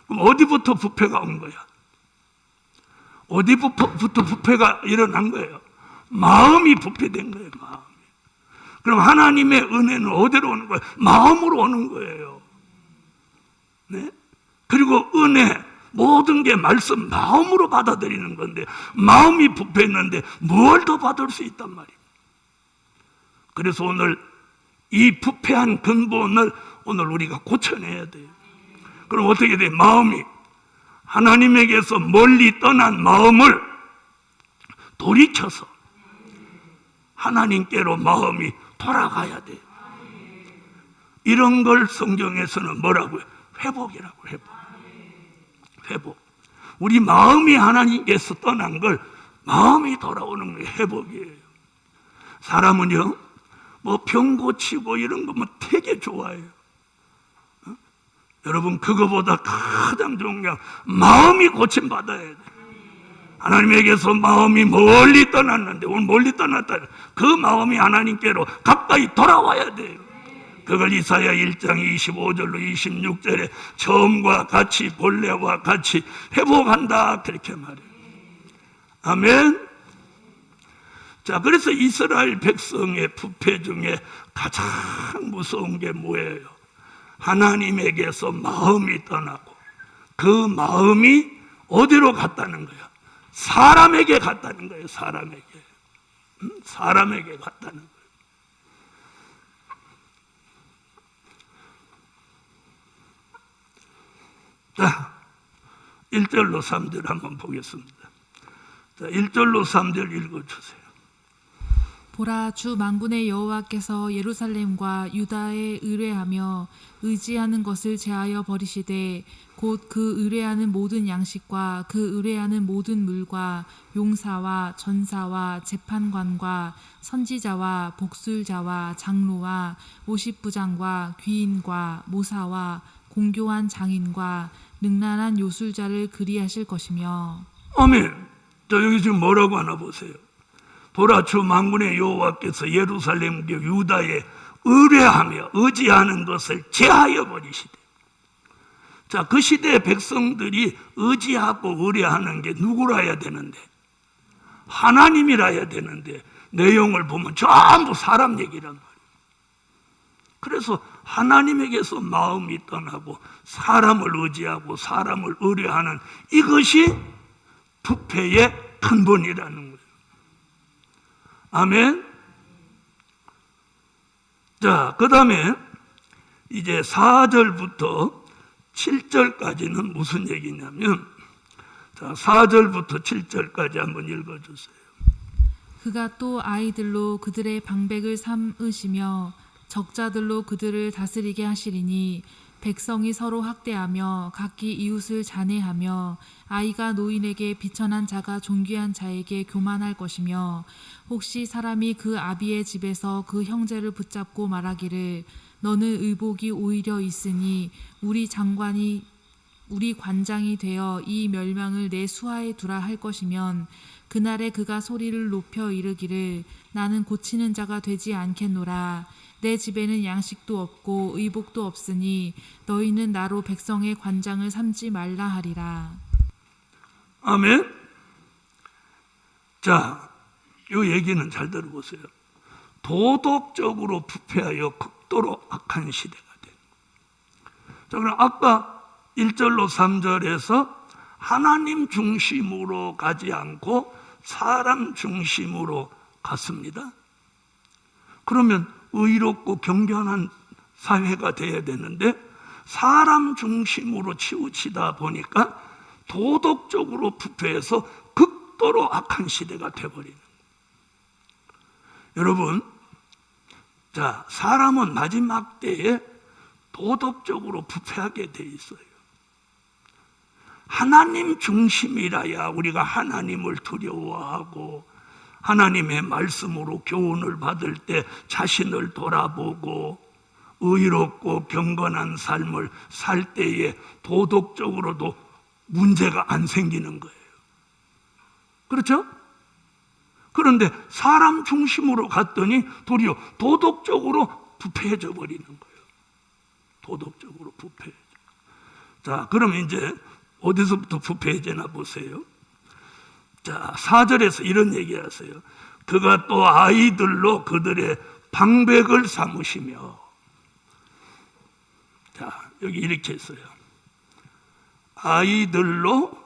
그럼 어디부터 부패가 온 거야? 어디부터 부패가 일어난 거예요? 마음이 부패된 거예요. 마음이. 그럼 하나님의 은혜는 어디로 오는 거예요? 마음으로 오는 거예요. 네? 그리고 은혜, 모든 게 말씀 마음으로 받아들이는 건데 마음이 부패했는데 뭘 더 받을 수 있단 말이에요. 그래서 오늘 이 부패한 근본을 오늘 우리가 고쳐내야 돼요. 그럼 어떻게 돼요? 마음이 하나님에게서 멀리 떠난 마음을 돌이켜서 하나님께로 마음이 돌아가야 돼요. 이런 걸 성경에서는 뭐라고요? 회복이라고, 회복. 회복. 우리 마음이 하나님께서 떠난 걸 마음이 돌아오는 게 회복이에요. 사람은요, 뭐 병 고치고 이런 거 뭐 되게 좋아해요. 여러분, 그거보다 가장 좋은 게 마음이 고침받아야 돼. 하나님에게서 마음이 멀리 떠났는데, 오늘 멀리 떠났다. 그 마음이 하나님께로 가까이 돌아와야 돼요. 그걸 이사야 1장 25절로 26절에 처음과 같이 본래와 같이 회복한다 그렇게 말해요. 아멘. 자, 그래서 이스라엘 백성의 부패 중에 가장 무서운 게 뭐예요? 하나님에게서 마음이 떠나고 그 마음이 어디로 갔다는 거야? 사람에게 갔다는 거예요. 사람에게. 사람에게 갔다는 거예요. 자, 1절로 3절 한번 보겠습니다. 자, 1절로 3절 읽어주세요. 보라, 주 만군의 여호와께서 예루살렘과 유다에 의뢰하며 의지하는 것을 제하여 버리시되 곧 그 의뢰하는 모든 양식과 그 의뢰하는 모든 물과 용사와 전사와 재판관과 선지자와 복술자와 장로와 오십부장과 귀인과 모사와 공교한 장인과 능란한 요술자를 그리하실 것이며. 아멘. 자, 여기 지금 뭐라고 하나 보세요. 보라, 주 만군의 여호와께서 예루살렘과 유다에 의뢰하며 의지하는 것을 제하여 버리시되. 자, 그 시대의 백성들이 의지하고 의뢰하는 게 누구라야 되는데? 하나님이라야 되는데 내용을 보면 전부 사람 얘기란 말이에요. 그래서 하나님에게서 마음이 떠나고 사람을 의지하고 사람을 의뢰하는 이것이 부패의 근본이라는 거예요. 아멘. 자, 그 다음에 이제 4절부터 7절까지는 무슨 얘기냐면, 자, 4절부터 7절까지 한번 읽어주세요. 그가 또 아이들로 그들의 방백을 삼으시며 적자들로 그들을 다스리게 하시리니 백성이 서로 학대하며 각기 이웃을 잔해하며 아이가 노인에게 비천한 자가 존귀한 자에게 교만할 것이며 혹시 사람이 그 아비의 집에서 그 형제를 붙잡고 말하기를 너는 의복이 오히려 있으니 우리 관장이 되어 이 멸망을 내 수하에 두라 할 것이면 그날에 그가 소리를 높여 이르기를 나는 고치는 자가 되지 않겠노라. 내 집에는 양식도 없고 의복도 없으니 너희는 나로 백성의 관장을 삼지 말라 하리라. 아멘. 자, 이 얘기는 잘 들어보세요. 도덕적으로 부패하여 극도로 악한 시대가 된. 자, 그럼 아까 1절로 3절에서 하나님 중심으로 가지 않고 사람 중심으로 갔습니다. 그러면 의롭고 경건한 사회가 돼야 되는데 사람 중심으로 치우치다 보니까 도덕적으로 부패해서 극도로 악한 시대가 돼버리는. 여러분, 자, 사람은 마지막 때에 도덕적으로 부패하게 돼 있어요. 하나님 중심이라야 우리가 하나님을 두려워하고 하나님의 말씀으로 교훈을 받을 때 자신을 돌아보고 의롭고 경건한 삶을 살 때에 도덕적으로도 문제가 안 생기는 거예요. 그렇죠? 그런데 사람 중심으로 갔더니 도리어 도덕적으로 부패해져 버리는 거예요. 도덕적으로 부패해져. 자, 그럼 이제 어디서부터 부패해지나 보세요. 자, 4절에서 이런 얘기 하세요. 그가 또 아이들로 그들의 방백을 삼으시며. 자, 여기 이렇게 했어요. 아이들로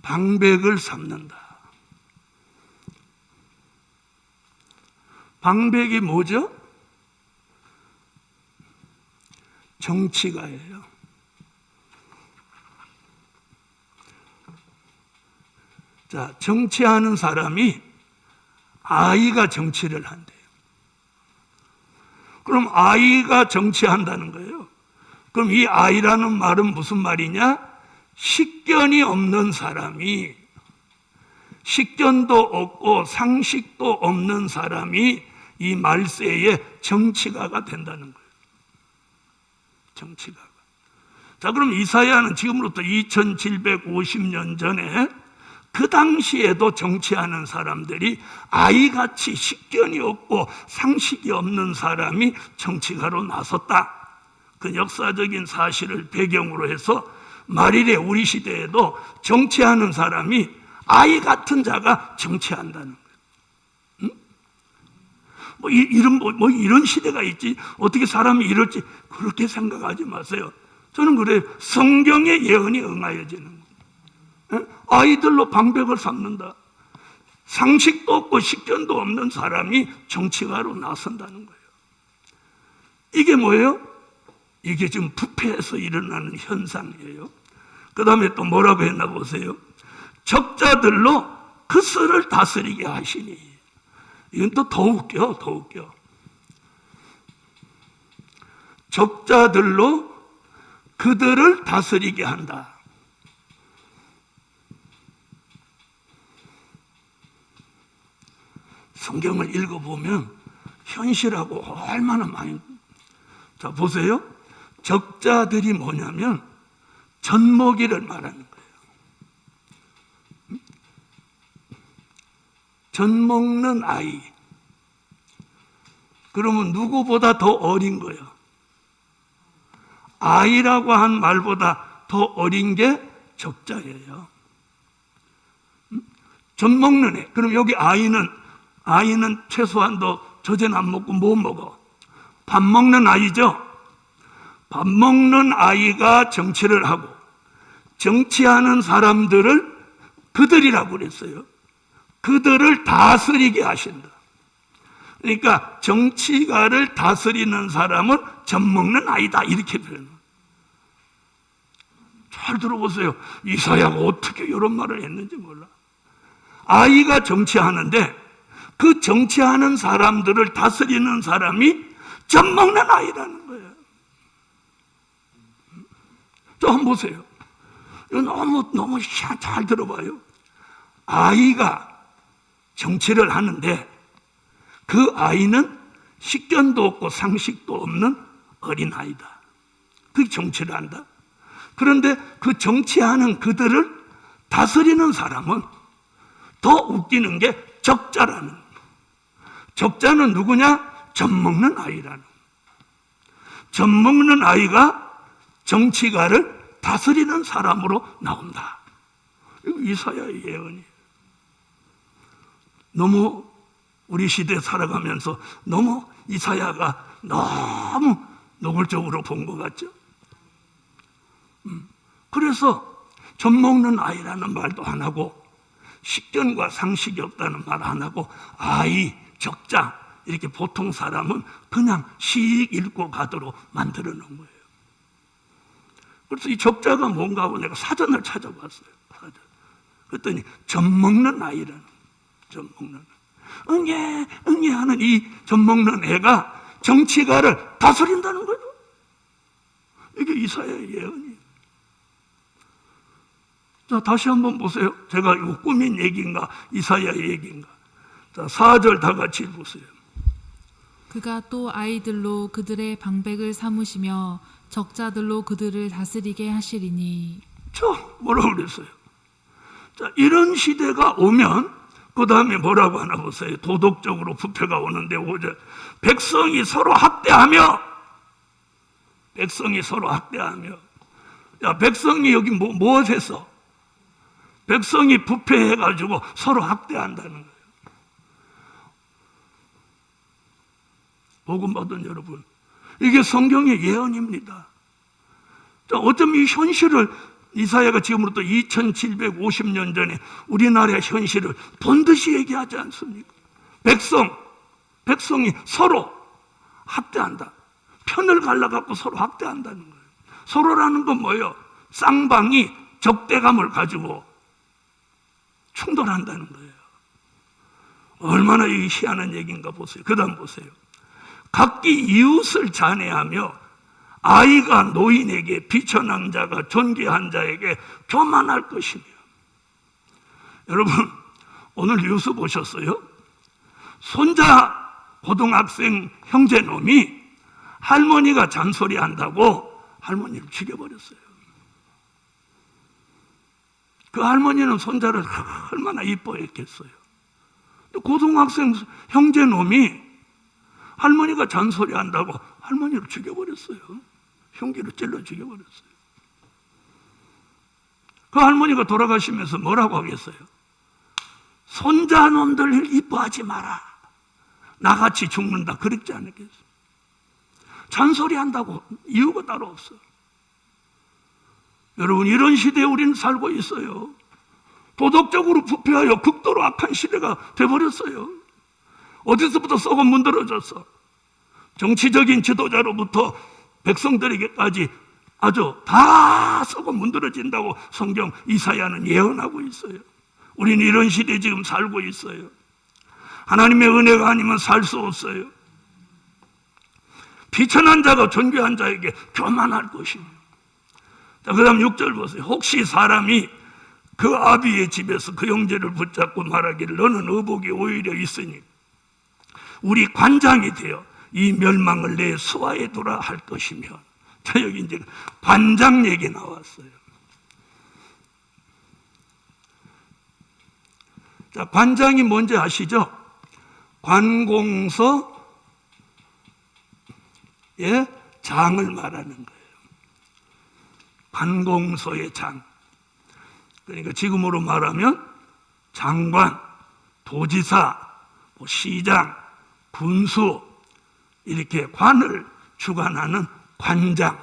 방백을 삼는다. 방백이 뭐죠? 정치가예요. 자, 정치하는 사람이 아이가 정치를 한대요. 그럼 아이가 정치한다는 거예요. 그럼 이 아이라는 말은 무슨 말이냐? 식견이 없는 사람이, 식견도 없고 상식도 없는 사람이 이 말세에 정치가가 된다는 거예요. 정치가가. 자, 그럼 이사야는 지금으로부터 2750년 전에 그 당시에도 정치하는 사람들이 아이같이 식견이 없고 상식이 없는 사람이 정치가로 나섰다. 그 역사적인 사실을 배경으로 해서 말일에 우리 시대에도 정치하는 사람이 아이 같은 자가 정치한다는 거예요. 이런 시대가 있지, 어떻게 사람이 이럴지 그렇게 생각하지 마세요. 저는 그래요. 성경의 예언이 응하여지는 거예요. 아이들로 방백을 삼는다. 상식도 없고 식견도 없는 사람이 정치가로 나선다는 거예요. 이게 뭐예요? 이게 지금 부패해서 일어나는 현상이에요. 그 다음에 또 뭐라고 했나 보세요. 적자들로 그 썰을 다스리게 하시니. 이건 또 더 웃겨, 더 웃겨. 적자들로 그들을 다스리게 한다. 성경을 읽어보면 현실하고 얼마나 많이. 자, 보세요. 적자들이 뭐냐면 젖먹이를 말하는 거예요. 젖먹는 아이. 그러면 누구보다 더 어린 거예요. 아이라고 한 말보다 더 어린 게 적자예요. 젖먹는 애. 그럼 여기 아이는 최소한도 저녁 안 먹고 뭐 먹어? 밥 먹는 아이죠. 밥 먹는 아이가 정치를 하고 정치하는 사람들을 그들이라고 그랬어요. 그들을 다스리게 하신다. 그러니까 정치가를 다스리는 사람은 젖먹는 아이다, 이렇게 표현해요. 잘 들어보세요. 이사야가 어떻게 이런 말을 했는지 몰라. 아이가 정치하는데 그 정치하는 사람들을 다스리는 사람이 젖먹는 아이라는 거예요. 저 한번 보세요. 이거 너무 잘 들어봐요. 아이가 정치를 하는데 그 아이는 식견도 없고 상식도 없는 어린아이다. 그게 정치를 한다. 그런데 그 정치하는 그들을 다스리는 사람은 더 웃기는 게 적자라는 거예요. 적자는 누구냐? 젖먹는 아이라는. 젖먹는 아이가 정치가를 다스리는 사람으로 나온다. 이거 이사야의 예언이에요. 너무 우리 시대에 살아가면서 너무 이사야가 너무 노골적으로 본 것 같죠? 그래서 젖먹는 아이라는 말도 안 하고 식견과 상식이 없다는 말 안 하고 아이, 적자 이렇게 보통 사람은 그냥 씩 읽고 가도록 만들어 놓은 거예요. 그래서 이 적자가 뭔가 하고 내가 사전을 찾아봤어요. 사전. 그랬더니 젖먹는 아이라는, 젖먹는 응애 하는 이 젖먹는 애가 정치가를 다스린다는 거죠. 이게 이사야의 예언이에요. 자, 다시 한번 보세요. 제가 이거 꾸민 얘기인가 이사야의 얘기인가. 자, 4절 다 같이 보세요. 그가 또 아이들로 그들의 방백을 삼으시며 적자들로 그들을 다스리게 하시리니. 뭐라고 그랬어요? 자, 이런 시대가 오면 그 다음에 뭐라고 하나 보세요. 도덕적으로 부패가 오는데 5절 백성이 서로 학대하며. 야, 백성이 여기 무엇에서? 백성이 부패해가지고 서로 학대한다는 거예요. 복음 받은 여러분, 이게 성경의 예언입니다. 자, 어쩌면 이 현실을 이사야가 지금으로부터 2750년 전에 우리나라의 현실을 본듯이 얘기하지 않습니까? 백성이 서로 학대한다. 편을 갈라갖고 서로 학대한다는 거예요. 서로라는 건 뭐예요? 쌍방이 적대감을 가지고 충돌한다는 거예요. 얼마나 이 희한한 얘기인가 보세요. 그 다음 보세요. 각기 이웃을 잔해하며 아이가 노인에게, 비천한 자가 존귀한 자에게 교만할 것이며. 여러분, 오늘 뉴스 보셨어요? 손자 고등학생 형제놈이 할머니가 잔소리한다고 할머니를 죽여버렸어요. 그 할머니는 손자를 얼마나 이뻐했겠어요. 고등학생 형제놈이 할머니가 잔소리한다고 할머니를 죽여버렸어요. 흉기로 찔러 죽여버렸어요. 그 할머니가 돌아가시면서 뭐라고 하겠어요? 손자놈들 이뻐하지 마라. 나같이 죽는다. 그랬지 않겠어요? 잔소리한다고 이유가 따로 없어. 여러분, 이런 시대에 우리는 살고 있어요. 도덕적으로 부패하여 극도로 악한 시대가 돼버렸어요. 어디서부터 썩어 문드러졌어. 정치적인 지도자로부터 백성들에게까지 아주 다 썩어 문드러진다고 성경 이사야는 예언하고 있어요. 우리는 이런 시대에 지금 살고 있어요. 하나님의 은혜가 아니면 살 수 없어요. 비천한 자가 존귀한 자에게 교만할 것이며. 자, 그 다음 6절 보세요. 혹시 사람이 그 아비의 집에서 그 형제를 붙잡고 말하기를 너는 의복이 오히려 있으니 우리 관장이 되어 이 멸망을 내 수하에 두라 할 것이며. 자, 여기 이제 관장 얘기 나왔어요. 자, 관장이 뭔지 아시죠? 관공서의 장을 말하는 거예요. 관공서의 장. 그러니까 지금으로 말하면 장관, 도지사, 시장, 군수, 이렇게 관을 주관하는 관장.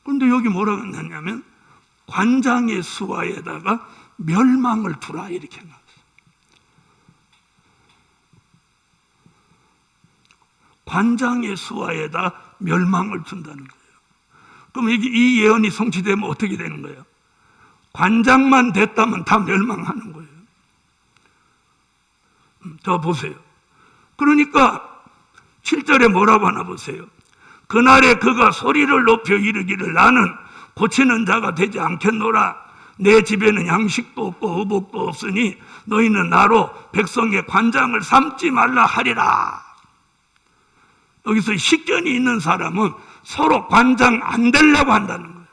그런데 여기 뭐라고 했냐면 관장의 수하에다가 멸망을 두라 이렇게 나왔어요. 관장의 수하에다 멸망을 둔다는 거예요. 그럼 이 예언이 성취되면 어떻게 되는 거예요? 관장만 됐다면 다 멸망하는 거예요. 자, 보세요. 그러니까 7절에 뭐라고 하나 보세요. 그날에 그가 소리를 높여 이르기를 나는 고치는 자가 되지 않겠노라. 내 집에는 양식도 없고 의복도 없으니 너희는 나로 백성의 관장을 삼지 말라 하리라. 여기서 식견이 있는 사람은 서로 관장 안 되려고 한다는 거예요.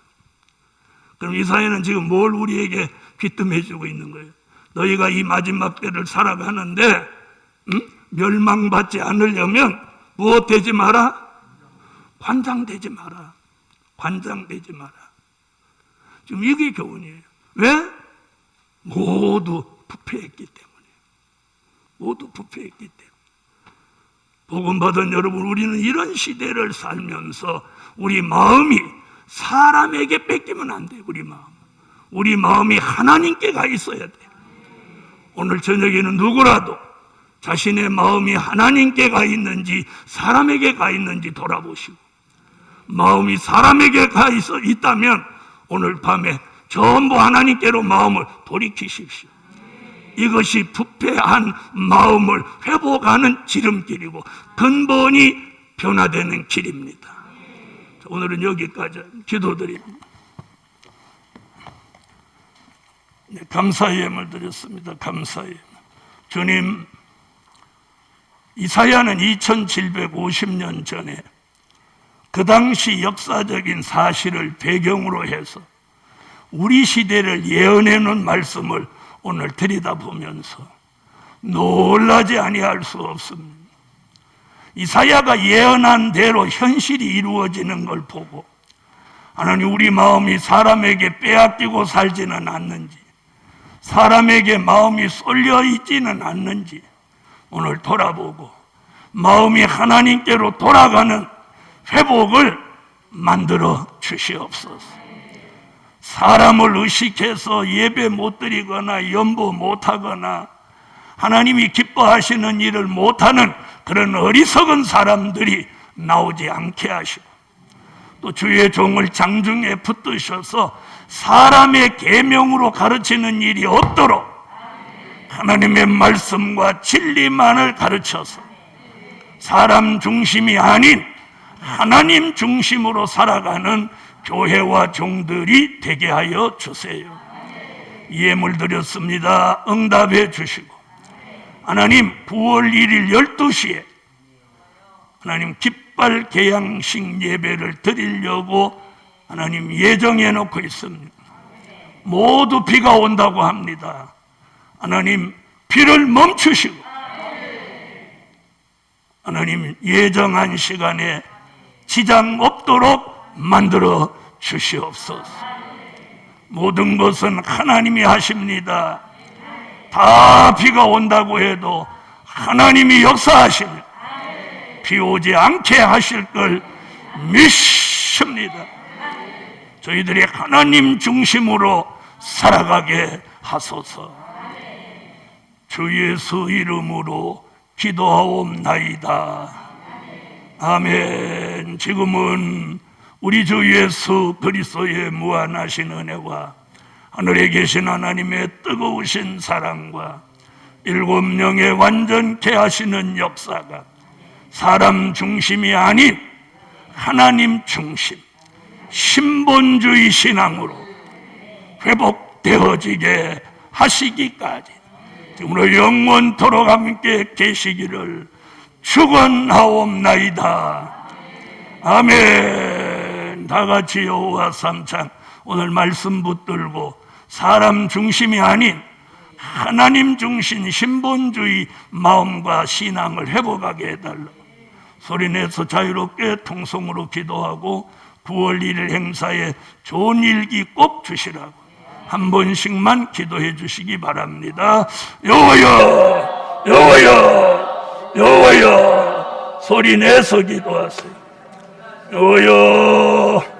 그럼 이사야는 지금 뭘 우리에게 귀뜸해 주고 있는 거예요? 너희가 이 마지막 때를 살아가는데 멸망받지 않으려면 무엇 되지 마라? 관장 되지 마라. 관장 되지 마라. 지금 이게 교훈이에요. 왜? 모두 부패했기 때문에. 모두 부패했기 때문에. 복음 받은 여러분, 우리는 이런 시대를 살면서 우리 마음이 사람에게 뺏기면 안 돼요. 우리 마음이 하나님께 가 있어야 돼요. 오늘 저녁에는 누구라도 자신의 마음이 하나님께 가 있는지 사람에게 가 있는지 돌아보시고, 마음이 사람에게 가 있다면 오늘 밤에 전부 하나님께로 마음을 돌이키십시오. 이것이 부패한 마음을 회복하는 지름길이고 근본이 변화되는 길입니다. 오늘은 여기까지 기도드립니다. 감사의 예물 드렸습니다. 감사의 주님, 이사야는 2750년 전에 그 당시 역사적인 사실을 배경으로 해서 우리 시대를 예언해 놓은 말씀을 오늘 들여다보면서 놀라지 아니할 수 없습니다. 이사야가 예언한 대로 현실이 이루어지는 걸 보고 하나님, 우리 마음이 사람에게 빼앗기고 살지는 않는지, 사람에게 마음이 쏠려 있지는 않는지 오늘 돌아보고 마음이 하나님께로 돌아가는 회복을 만들어 주시옵소서. 사람을 의식해서 예배 못 드리거나 연보 못 하거나 하나님이 기뻐하시는 일을 못하는 그런 어리석은 사람들이 나오지 않게 하시고, 또 주의 종을 장중에 붙드셔서 사람의 계명으로 가르치는 일이 없도록 하나님의 말씀과 진리만을 가르쳐서 사람 중심이 아닌 하나님 중심으로 살아가는 교회와 종들이 되게 하여 주세요. 예물 드렸습니다. 응답해 주시고, 하나님 9월 1일 12시에 하나님 깃발 개양식 예배를 드리려고 하나님 예정해 놓고 있습니다. 모두 비가 온다고 합니다. 하나님 비를 멈추시고 하나님 예정한 시간에 지장 없도록 만들어 주시옵소서. 모든 것은 하나님이 하십니다. 다 비가 온다고 해도 하나님이 역사하십니다. 비 오지 않게 하실 걸 믿습니다. 저희들이 하나님 중심으로 살아가게 하소서. 주 예수 이름으로 기도하옵나이다. 아멘. 지금은 우리 주 예수 그리스도의 무한하신 은혜와 하늘에 계신 하나님의 뜨거우신 사랑과 7명의 완전케 하시는 역사가 사람 중심이 아닌 하나님 중심, 신본주의 신앙으로 회복되어지게 하시기까지 지금으로 영원토록 함께 계시기를 축원하옵나이다. 아멘. 다 같이 여호와 삼창 오늘 말씀 붙들고 사람 중심이 아닌 하나님 중심 신본주의 마음과 신앙을 회복하게 해달라. 소리내서 자유롭게 통성으로 기도하고 9월 1일 행사에 좋은 일기 꼭 주시라고 한 번씩만 기도해 주시기 바랍니다. 여호와여, 여호와여, 여호와여. 소리내서 기도하세요. 여호와여.